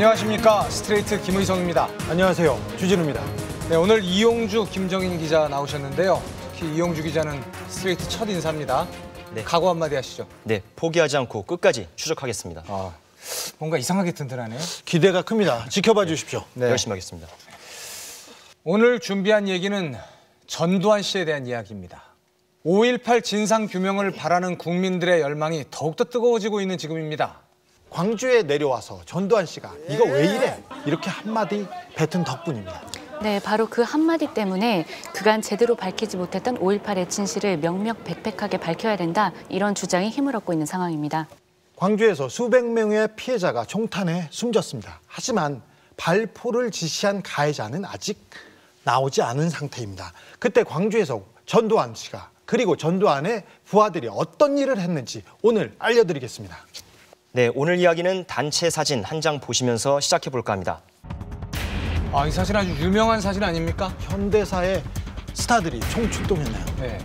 안녕하십니까. 스트레이트 김의성입니다. 안녕하세요. 주진우입니다. 네, 오늘 이용주, 김정인 기자 나오셨는데요. 특히 이용주 기자는 스트레이트 첫 인사입니다. 네. 각오 한마디 하시죠. 네, 포기하지 않고 끝까지 추적하겠습니다. 뭔가 이상하게 든든하네요. 기대가 큽니다. 지켜봐 주십시오. 네. 열심히 하겠습니다. 오늘 준비한 얘기는 전두환 씨에 대한 이야기입니다. 5.18 진상규명을 바라는 국민들의 열망이 더욱더 뜨거워지고 있는 지금입니다. 광주에 내려와서 전두환 씨가 이거 왜 이래? 이렇게 한마디 뱉은 덕분입니다. 네, 바로 그 한마디 때문에 그간 제대로 밝히지 못했던 5.18의 진실을 명명백백하게 밝혀야 된다, 이런 주장이 힘을 얻고 있는 상황입니다. 광주에서 수백 명의 피해자가 총탄에 숨졌습니다. 하지만 발포를 지시한 가해자는 아직 나오지 않은 상태입니다. 그때 광주에서 전두환 씨가 그리고 전두환의 부하들이 어떤 일을 했는지 오늘 알려드리겠습니다. 네, 오늘 이야기는 단체 사진 한 장 보시면서 시작해 볼까 합니다. 이 사진 아주 유명한 사진 아닙니까? 현대사의 스타들이 총출동했나요? 네,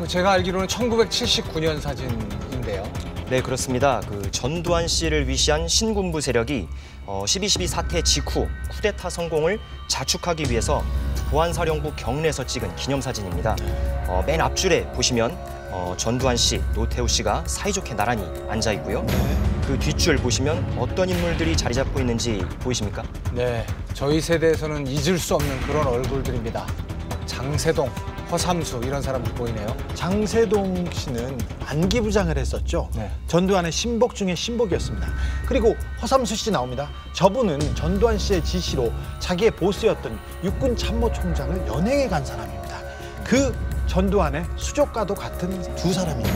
제가 알기로는 1979년 사진인데요. 네, 그렇습니다. 그 전두환 씨를 위시한 신군부 세력이 12.12 사태 직후 쿠데타 성공을 자축하기 위해서 보안사령부 경내에서 찍은 기념사진입니다. 맨 앞줄에 보시면 전두환 씨, 노태우 씨가 사이좋게 나란히 앉아 있고요. 그 뒷줄 보시면 어떤 인물들이 자리 잡고 있는지 보이십니까? 네, 저희 세대에서는 잊을 수 없는 그런 얼굴들입니다. 장세동, 허삼수 이런 사람들 보이네요. 장세동 씨는 안기부장을 했었죠. 네. 전두환의 신복 중에 신복이었습니다. 그리고 허삼수 씨 나옵니다. 저분은 전두환 씨의 지시로 자기의 보스였던 육군 참모총장을 연행해 간 사람입니다. 그 전두환의 수족과도 같은 두 사람입니다.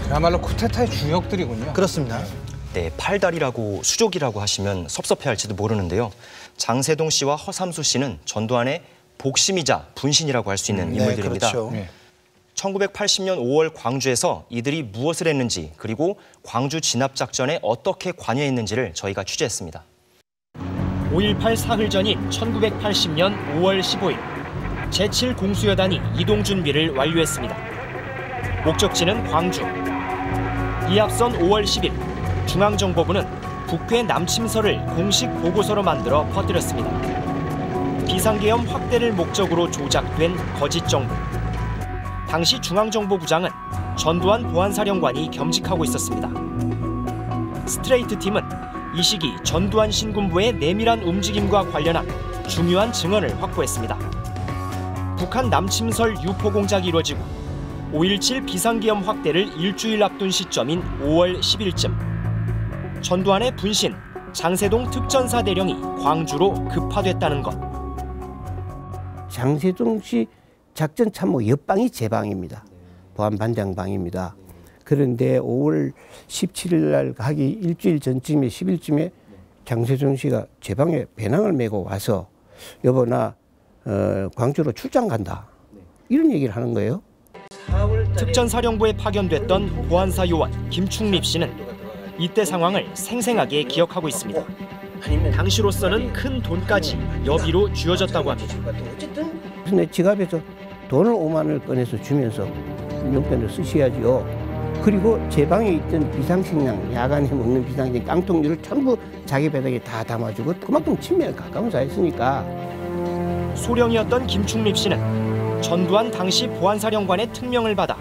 그야말로 쿠데타의 주역들이군요. 그렇습니다. 네, 팔다리라고 수족이라고 하시면 섭섭해할지도 모르는데요. 장세동 씨와 허삼수 씨는 전두환의 복심이자 분신이라고 할 수 있는 인물들입니다. 네, 그렇죠. 1980년 5월 광주에서 이들이 무엇을 했는지, 그리고 광주 진압작전에 어떻게 관여했는지를 저희가 취재했습니다. 5.18 사흘 전인 1980년 5월 15일, 제7공수여단이 이동 준비를 완료했습니다. 목적지는 광주. 이에 앞선 5월 10일, 중앙정보부는 북괴 남침설을 공식 보고서로 만들어 퍼뜨렸습니다. 비상계엄 확대를 목적으로 조작된 거짓 정보. 당시 중앙정보부장은 전두환 보안사령관이 겸직하고 있었습니다. 스트레이트 팀은 이 시기 전두환 신군부의 내밀한 움직임과 관련한 중요한 증언을 확보했습니다. 북한 남침설 유포 공작이 이루어지고 5.17 비상계엄 확대를 일주일 앞둔 시점인 5월 10일쯤 전두환의 분신 장세동 특전사 대령이 광주로 급파됐다는 것. 장세동 씨 작전 참모 옆방이 제 방입니다. 보안반장 방입니다. 그런데 5월 17일 날 가기 일주일 전쯤에 10일쯤에 장세동 씨가 제 방에 배낭을 메고 와서 여보 나 광주로 출장 간다, 이런 얘기를 하는 거예요. 특전사령부에 파견됐던 보안사 요원 김충립 씨는 이때 상황을 생생하게 기억하고 있습니다. 당시로서는 큰 돈까지 여비로 쥐어졌다고 합니다. 근데 지갑에서 돈을 5만 원을 꺼내서 주면서 용돈을 쓰셔야지요. 그리고 제 방에 있던 비상식량, 야간에 먹는 비상식량 깡통류를 전부 자기 배당에 다 담아주고 그만큼 친밀에 가까운 사이였으니까. 소령이었던 김충립 씨는 전두환 당시 보안사령관의 특명을 받아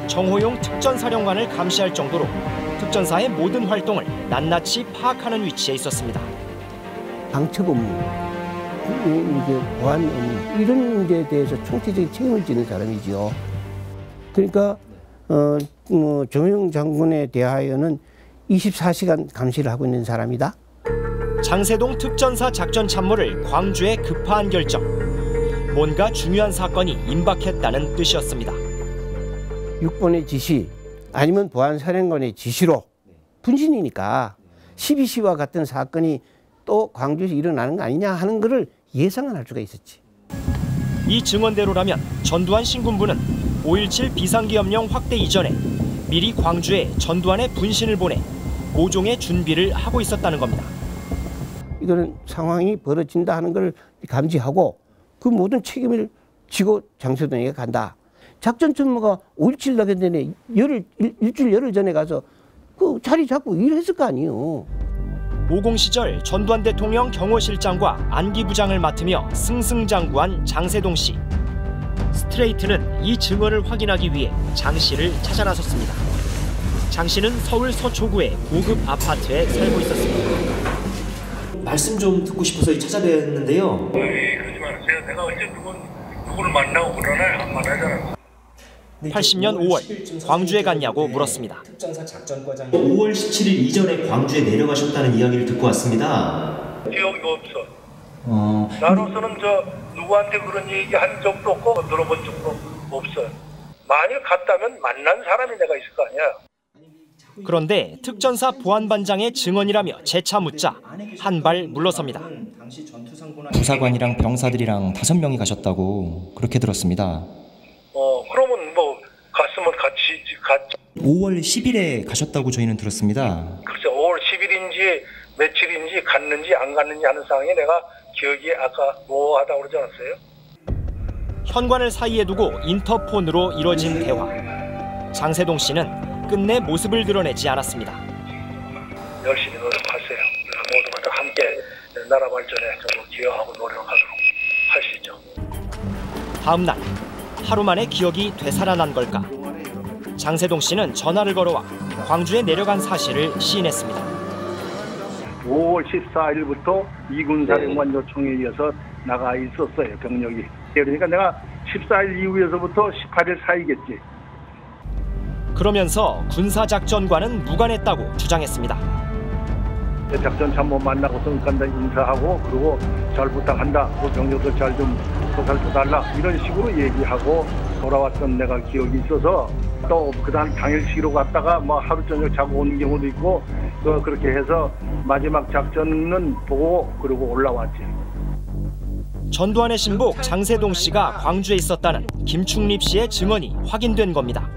정호용 특전사령관을 감시할 정도로 특전사의 모든 활동을 낱낱이 파악하는 위치에 있었습니다. 방첩 업무, 이제 보안 업무, 이런 데 대해서 총체적인 책임을 지는 사람이지요. 그러니까 정호용 장군에 대하여는 24시간 감시를 하고 있는 사람이다. 장세동 특전사 작전 참모를 광주에 급파한 결정. 뭔가 중요한 사건이 임박했다는 뜻이었습니다. 6번의 지시 아니면 보안사령관의 지시로, 분신이니까 12시와 같은 사건이 또 광주에서 일어나는 거 아니냐 하는 것을 예상은 할 수가 있었지. 이 증언대로라면 전두환 신군부는 5.17 비상계엄령 확대 이전에 미리 광주에 전두환의 분신을 보내 모종의 준비를 하고 있었다는 겁니다. 이거는 상황이 벌어진다 하는 걸 감지하고 그 모든 책임을 지고 장세동에게 간다. 작전 참모가 5.17 나기 전에 일주일 열흘 전에 가서 그 자리 잡고 일했을 거 아니에요. 오공 시절 전두환 대통령 경호실장과 안기부장을 맡으며 승승장구한 장세동 씨. 스트레이트는 이 증언을 확인하기 위해 장 씨를 찾아 나섰습니다. 장 씨는 서울 서초구의 고급 아파트에 살고 있었습니다. 말씀 좀 듣고 싶어서 찾아뵈었는데요. 그러지 마세요. 내가 언제 누구를 만나고 그러나요? 안 만나잖아. 80년 5월 광주에 갔냐고 물었습니다. 5월 17일 이전에 광주에 내려가셨다는 이야기를 듣고 왔습니다. 기억이 없어. 나로서는 누구한테 그런 얘기 한 적도 없고 들어본 적도 없어요. 만일 갔다면 만난 사람이 내가 있을 거 아니야. 그런데 특전사 보안반장의 증언이라며 재차 묻자 한 발 물러섭니다. 부사관이랑 병사들이랑 5명이 가셨다고 그렇게 들었습니다. 그러면 뭐 갔으면 같이 갔죠. 5월 10일에 가셨다고 저희는 들었습니다. 글쎄 5월 10일인지 며칠인지 갔는지 안 갔는지 하는 상황에 내가 기억이 아까 모호하다고 그러지 않았어요? 현관을 사이에 두고 인터폰으로 이뤄진 대화. 장세동 씨는 끝내 모습을 드러내지 않았습니다. 열심히 노력하세요. 모두가 다 함께 나라 발전에 좀 기여하고 노력하도록 하시죠. 다음 날 하루 만에 기억이 되살아난 걸까? 장세동 씨는 전화를 걸어와 광주에 내려간 사실을 시인했습니다. 5월 14일부터 이군사령관 요청에 의해서 나가 있었어요. 병력이. 그러니까 내가 14일 이후에서부터 18일 사이겠지. 그러면서 군사작전과는 무관했다고 주장했습니다. 작전 참모 만나고서 간다 인사하고 그리고 잘 부탁한다. 그 병력들 잘 좀 보살펴달라. 이런 식으로 얘기하고 돌아왔던 내가 기억이 있어서 또 그다음 당일치기로 갔다가 뭐 하루 저녁 자고 오는 경우도 있고 그렇게 해서 마지막 작전은 보고 그러고 올라왔지. 전두환의 신복 장세동 씨가 광주에 있었다는 김충립 씨의 증언이 확인된 겁니다.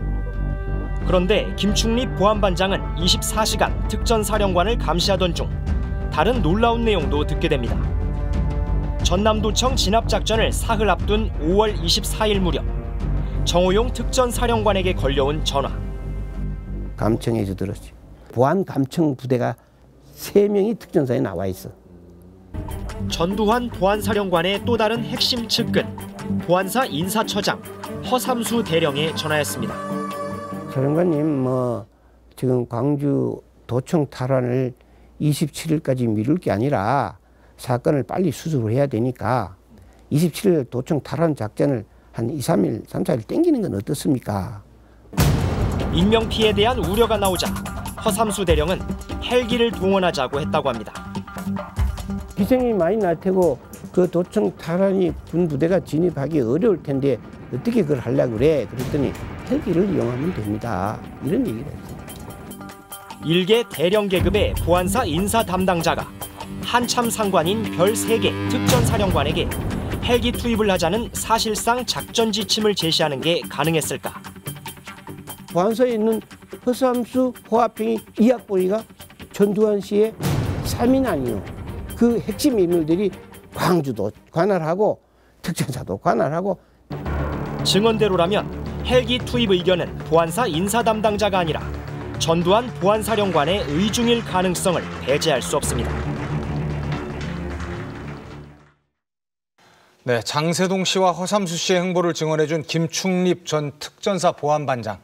그런데 김충립 보안반장은 24시간 특전사령관을 감시하던 중 다른 놀라운 내용도 듣게 됩니다. 전남도청 진압작전을 사흘 앞둔 5월 24일 무렵 정호용 특전사령관에게 걸려온 전화. 감청에서 들었죠. 보안 감청 부대가 3명이 특전사에 나와 있어. 전두환 보안사령관의 또 다른 핵심 측근 보안사 인사처장 허삼수 대령의 전화였습니다. 사령관님, 지금 광주 도청 탈환을 27일까지 미룰 게 아니라 사건을 빨리 수습을 해야 되니까 27일 도청 탈환 작전을 한 3, 4일 땡기는 건 어떻습니까? 인명피해에 대한 우려가 나오자 허삼수 대령은 헬기를 동원하자고 했다고 합니다. 희생이 많이 날 테고 그 도청 탈환이 군 부대가 진입하기 어려울 텐데 어떻게 그걸 하려고 그래? 그랬더니 헬기를 이용하면 됩니다. 이런 얘기를 했어요. 일개 대령 계급의 보안사 인사 담당자가 한참 상관인 별 3개 특전사령관에게 헬기 투입을 하자는 사실상 작전 지침을 제시하는 게 가능했을까? 보안사에 있는 허삼수, 호화평이 이학보이가 전두환 씨의 3인 아니요. 그 핵심 인물들이 광주도 관할하고 특전사도 관할하고. 증언대로라면 헬기 투입 의견은 보안사 인사 담당자가 아니라 전두환 보안사령관의 의중일 가능성을 배제할 수 없습니다. 네, 장세동 씨와 허삼수 씨의 행보를 증언해준 김충립 전 특전사 보안반장.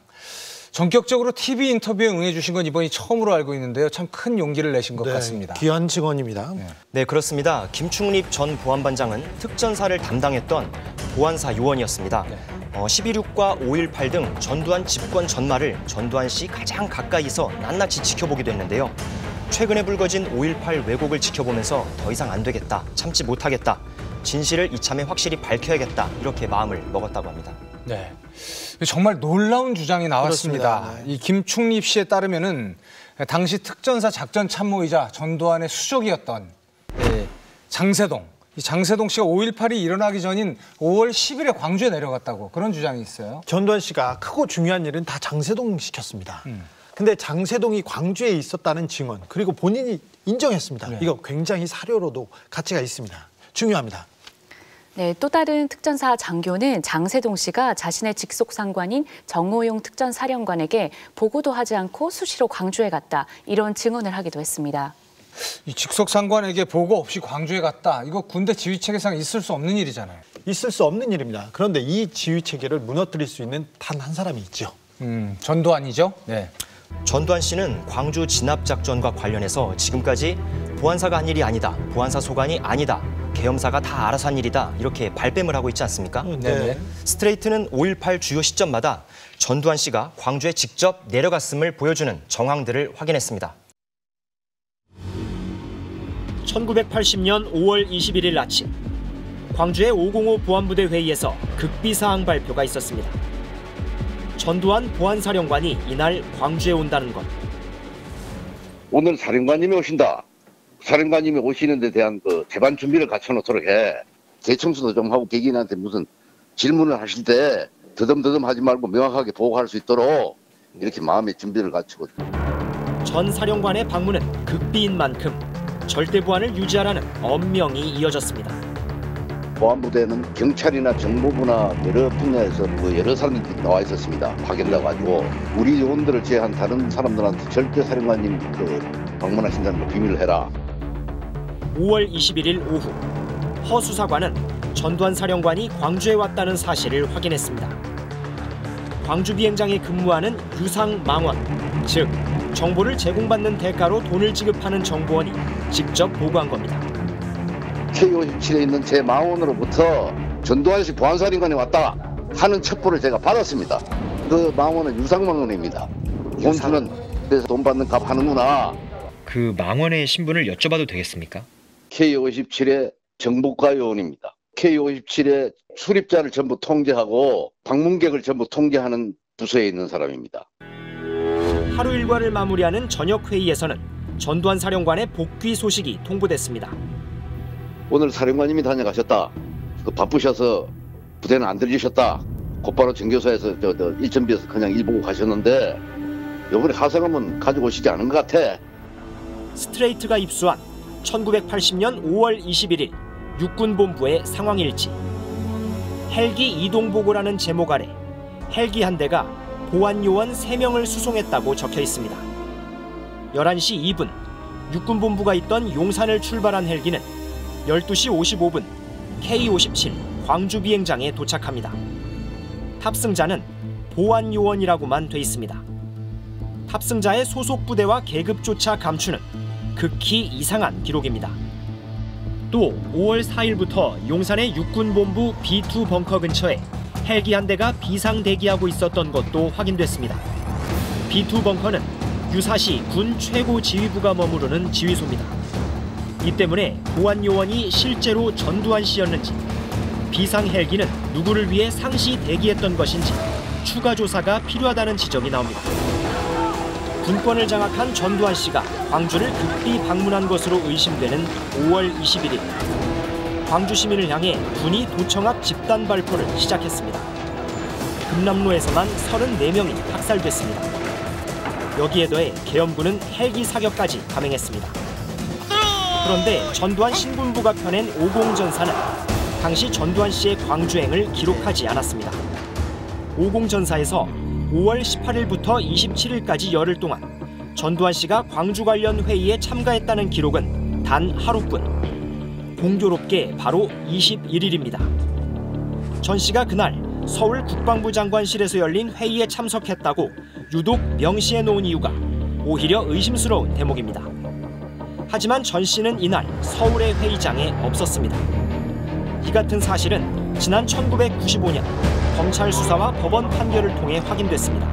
전격적으로 TV 인터뷰에 응해주신 건 이번이 처음으로 알고 있는데요. 참 큰 용기를 내신 것 같습니다. 귀한 증언입니다. 네, 그렇습니다. 김충립 전 보안반장은 특전사를 담당했던 보안사 요원이었습니다. 12.6과 5.18 등 전두환 집권 전말을 전두환 씨 가장 가까이서 낱낱이 지켜보기도 했는데요. 최근에 불거진 5.18 왜곡을 지켜보면서 더 이상 안 되겠다, 참지 못하겠다, 진실을 이참에 확실히 밝혀야겠다, 이렇게 마음을 먹었다고 합니다. 네, 정말 놀라운 주장이 나왔습니다. 그렇습니다. 네. 이 김충립 씨에 따르면은 당시 특전사 작전 참모이자 전두환의 수족이었던 장세동. 이 장세동 씨가 5.18이 일어나기 전인 5월 10일에 광주에 내려갔다고 그런 주장이 있어요. 전두환 씨가 크고 중요한 일은 다 장세동 시켰습니다. 근데 장세동이 광주에 있었다는 증언 그리고 본인이 인정했습니다. 네. 이거 굉장히 사료로도 가치가 있습니다. 중요합니다. 네, 또 다른 특전사 장교는 장세동 씨가 자신의 직속 상관인 정호용 특전사령관에게 보고도 하지 않고 수시로 광주에 갔다 이런 증언을 하기도 했습니다. 이 직속 상관에게 보고 없이 광주에 갔다. 이거 군대 지휘 체계상 있을 수 없는 일이잖아요. 있을 수 없는 일입니다. 그런데 이 지휘 체계를 무너뜨릴 수 있는 단 한 사람이 있죠. 전두환이죠. 네. 전두환 씨는 광주 진압작전과 관련해서 지금까지 보안사가 한 일이 아니다, 보안사 소관이 아니다, 계엄사가 다 알아서 한 일이다 이렇게 발뺌을 하고 있지 않습니까? 네. 스트레이트는 5.18 주요 시점마다 전두환 씨가 광주에 직접 내려갔음을 보여주는 정황들을 확인했습니다. 1980년 5월 21일 아침 광주의 505 보안부대 회의에서 극비사항 발표가 있었습니다. 전두환 보안사령관이 이날 광주에 온다는 것. 오늘 사령관님이 오신다. 사령관님이 오시는 데 대한 그 대반 준비를 갖춰놓도록 해. 대청소도 좀 하고 개개인한테 무슨 질문을 하실 때 더듬더듬 하지 말고 명확하게 보고할 수 있도록 이렇게 마음의 준비를 갖추고. 전 사령관의 방문은 극비인 만큼 절대 보안을 유지하라는 엄명이 이어졌습니다. 보안부대는 경찰이나 정보부나 여러 분야에서 여러 사람들이 나와 있었습니다. 파견돼 가지고 우리 요원들을 제외한 다른 사람들한테 절대 사령관님 방문하신다는 거 비밀을 해라. 5월 21일 오후 허 수사관은 전두환 사령관이 광주에 왔다는 사실을 확인했습니다. 광주 비행장에 근무하는 유상망원, 즉 정보를 제공받는 대가로 돈을 지급하는 정보원이 직접 보고한 겁니다. K57에 있는 제 망원으로부터 전두환 씨 보안사령관이 왔다 하는 첩보를 제가 받았습니다. 그 망원은 유상망원입니다. 본주는 그래서 돈 받는 값 하는구나. 그 망원의 신분을 여쭤봐도 되겠습니까? K57의 정보과 요원입니다. K57의 출입자를 전부 통제하고 방문객을 전부 통제하는 부서에 있는 사람입니다. 하루 일과를 마무리하는 저녁 회의에서는 전두환 사령관의 복귀 소식이 통보됐습니다. 오늘 사령관님이 다녀가셨다. 바쁘셔서 부대는 안 들리셨다. 곧바로 정교사에서 일전비에서 그냥 일 보고 가셨는데 이번에 하성함은 가지고 오시지 않은 것 같아. 스트레이트가 입수한 1980년 5월 21일 육군본부의 상황일지. 헬기 이동보고라는 제목 아래 헬기 한 대가 보안요원 3명을 수송했다고 적혀 있습니다. 11시 2분 육군본부가 있던 용산을 출발한 헬기는 12시 55분 K57 광주 비행장에 도착합니다. 탑승자는 보안요원이라고만 돼 있습니다. 탑승자의 소속 부대와 계급조차 감추는 극히 이상한 기록입니다. 또 5월 4일부터 용산의 육군본부 B2 벙커 근처에 헬기 한 대가 비상 대기하고 있었던 것도 확인됐습니다. B2 벙커는 유사시 군 최고 지휘부가 머무르는 지휘소입니다. 이 때문에 보안요원이 실제로 전두환 씨였는지, 비상 헬기는 누구를 위해 상시 대기했던 것인지 추가 조사가 필요하다는 지적이 나옵니다. 군권을 장악한 전두환 씨가 광주를 급히 방문한 것으로 의심되는 5월 21일. 광주 시민을 향해 군이 도청 앞 집단 발포를 시작했습니다. 금남로에서만 34명이 학살됐습니다. 여기에 더해 계엄군은 헬기 사격까지 감행했습니다. 그런데 전두환 신군부가 펴낸 50전사는 당시 전두환 씨의 광주행을 기록하지 않았습니다. 50전사에서 5월 18일부터 27일까지 열흘 동안 전두환 씨가 광주 관련 회의에 참가했다는 기록은 단 하루뿐. 공교롭게 바로 21일입니다. 전 씨가 그날 서울 국방부 장관실에서 열린 회의에 참석했다고 유독 명시해 놓은 이유가 오히려 의심스러운 대목입니다. 하지만 전 씨는 이날 서울의 회의장에 없었습니다. 이 같은 사실은 지난 1995년 검찰 수사와 법원 판결을 통해 확인됐습니다.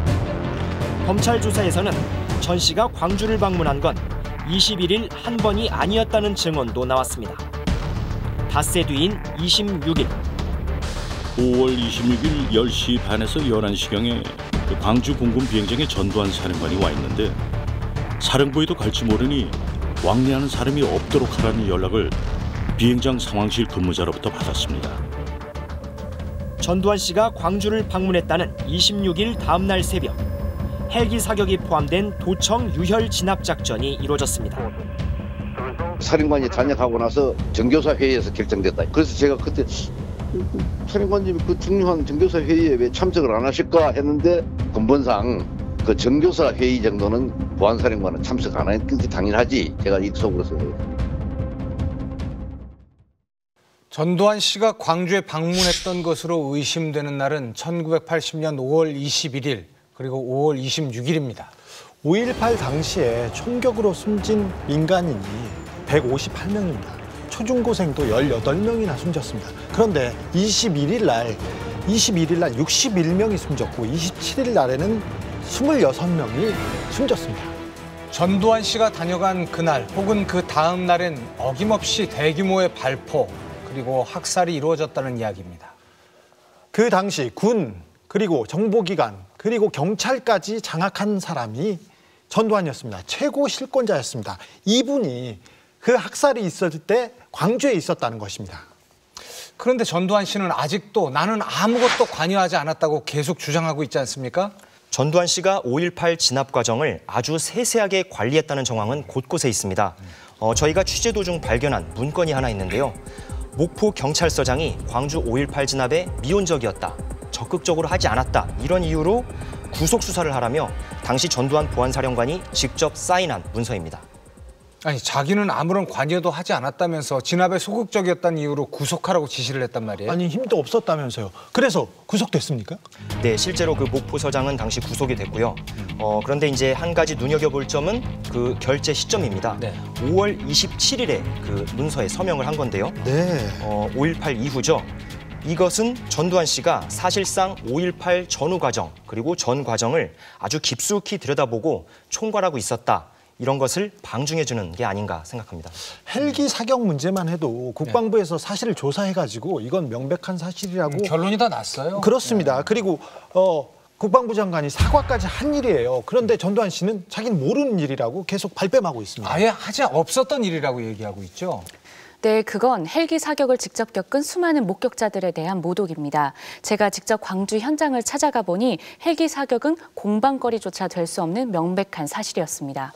검찰 조사에서는 전 씨가 광주를 방문한 건 21일 한 번이 아니었다는 증언도 나왔습니다. 닷새 뒤인 26일. 5월 26일 10시 반에서 11시경에 광주 공군 비행장에 전두환 사령관이 와 있는데 사령부에도 갈지 모르니 왕래하는 사람이 없도록 하라는 연락을 비행장 상황실 근무자로부터 받았습니다. 전두환 씨가 광주를 방문했다는 26일 다음 날 새벽, 헬기 사격이 포함된 도청 유혈 진압 작전이 이루어졌습니다. 사령관이 단약하고 나서 정교사 회의에서 결정됐다. 그래서 제가 그때 사령관님이 그 중요한 정교사 회의에 왜 참석을 안 하실까 했는데 근본상 그 정교사 회의 정도는 보안사령관은 참석 안 하는 게 당연하지. 제가 입속으로서. 전두환 씨가 광주에 방문했던 것으로 의심되는 날은 1980년 5월 21일 그리고 5월 26일입니다. 5.18 당시에 총격으로 숨진 민간인이 158명입니다. 초중고생도 18명이나 숨졌습니다. 그런데 21일 날 61명이 숨졌고 27일 날에는 26명이 숨졌습니다. 전두환 씨가 다녀간 그날 혹은 그 다음 날엔 어김없이 대규모의 발포 그리고 학살이 이루어졌다는 이야기입니다. 그 당시 군 그리고 정보기관 그리고 경찰까지 장악한 사람이 전두환이었습니다. 최고 실권자였습니다. 이분이 그 학살이 있었을 때 광주에 있었다는 것입니다. 그런데 전두환 씨는 아직도 나는 아무것도 관여하지 않았다고 계속 주장하고 있지 않습니까? 전두환 씨가 5.18 진압 과정을 아주 세세하게 관리했다는 정황은 곳곳에 있습니다. 저희가 취재 도중 발견한 문건이 하나 있는데요. 목포 경찰서장이 광주 5.18 진압에 미온적이었다, 적극적으로 하지 않았다 이런 이유로 구속 수사를 하라며 당시 전두환 보안사령관이 직접 사인한 문서입니다. 아니 자기는 아무런 관여도 하지 않았다면서 진압에 소극적이었다는 이유로 구속하라고 지시를 했단 말이에요. 아니 힘도 없었다면서요. 그래서 구속됐습니까? 네, 실제로 그 목포서장은 당시 구속이 됐고요. 그런데 이제 한 가지 눈여겨볼 점은 그 결재 시점입니다. 네. 5월 27일에 그 문서에 서명을 한 건데요. 네. 5.18 이후죠. 이것은 전두환 씨가 사실상 5.18 전후 과정 그리고 전 과정을 아주 깊숙이 들여다보고 총괄하고 있었다. 이런 것을 방증해주는 게 아닌가 생각합니다. 헬기 사격 문제만 해도 국방부에서 사실을 조사해가지고 이건 명백한 사실이라고 결론이 다 났어요. 그렇습니다. 네. 그리고 국방부 장관이 사과까지 한 일이에요. 그런데 전두환 씨는 자기는 모르는 일이라고 계속 발뺌하고 있습니다. 아예 하지 없었던 일이라고 얘기하고 있죠. 네, 그건 헬기 사격을 직접 겪은 수많은 목격자들에 대한 모독입니다. 제가 직접 광주 현장을 찾아가 보니 헬기 사격은 공방거리조차 될 수 없는 명백한 사실이었습니다.